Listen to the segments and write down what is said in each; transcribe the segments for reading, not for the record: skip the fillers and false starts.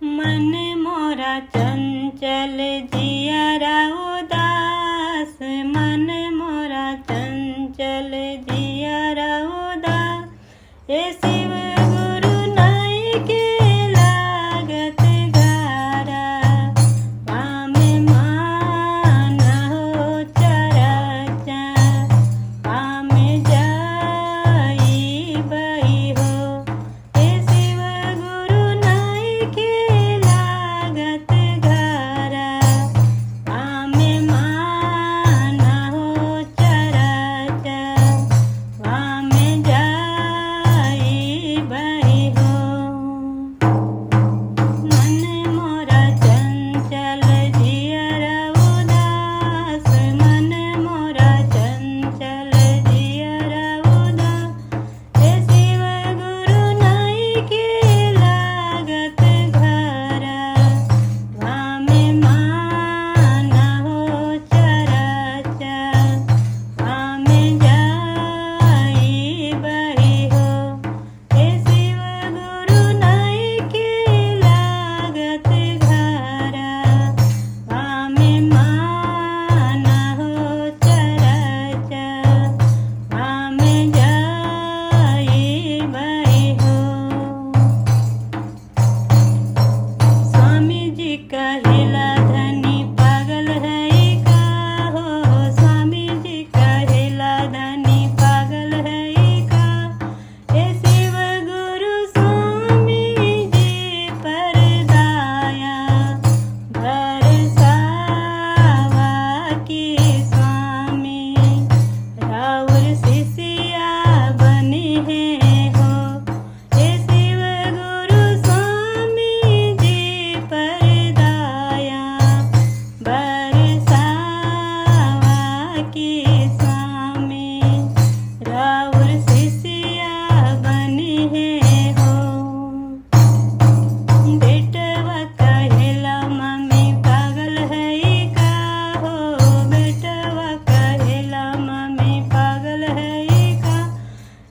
मन मोरा चंचल जियरा उदास, मन मोरा चंचल जियरा उदास। ए शिव गुरु नाई के लागत गारा, पामे मान हो चरचा, पामे जाई बही हो। ए शिव गुरु नाई के लागत गारा, पामे मान हो चरचा, पामे जाई बही हो। मन मोरा चंचल जियरा उदास, मन मोरा चंचल जियरा उदास। ए शिव गुरु नाई के लागत घरा, पामे मान हो चरचा, पामे जाई बही हो। ए शिव गुरु नाई के लागत घरा, पामे मान हो चरचा, पामे जाई बही हो। स्वामी जी कहेला धनी पागल है का हो, स्वामी जी कहेला धनी पागल है का। ए शिव गुरु स्वामी जी पर दाया, बरसावा की स्वामी, राउर शिष्या बनी है हो। ए शिव गुरु स्वामी जी पर दाया, बरसावा की स्वामी, राउर शिष्या बनी है हो। बेटवा कहेला मम्मी पागल है का हो, बेटवा कहेला मम्मी पागल है का।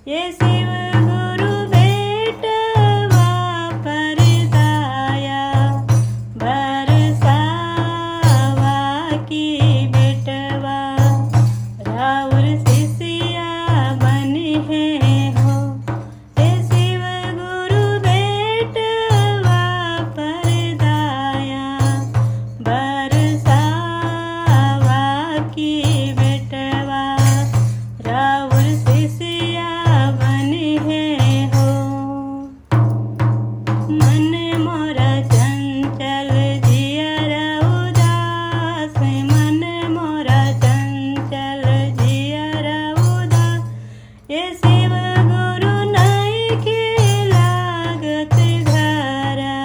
ये शिव गुरु बेटवा पर दाया, बरसावा की बेटवा, राउर शिष्या बनी है हो। ए शिव गुरु बेटवा पर दाया, बरसावा की बेटवा, राउर शिष्या बनी है हो। मन मोरा चंचल जियरा उदास, मन मोरा चंचल जियरा उदास। ए शिव गुरु नाई के लागत घरा,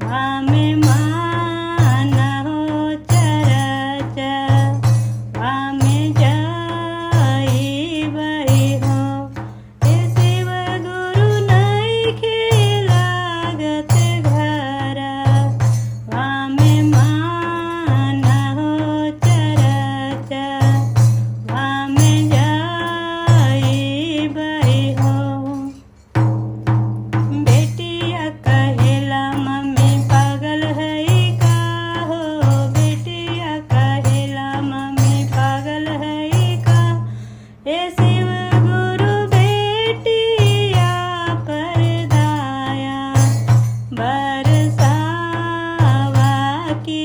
पामे मान हो चरचा, पामे जाई बही हो। ए शिव गुरु नाई के लागत घरा, पामे मान हो चरचा, पामे जाई बही हो। बेटिया कहेला मम्मी पागल है का हो, बेटिया कहेला मम्मी पागल है का। ए शिव गुरु बेटिया पर दाया, बरसावा की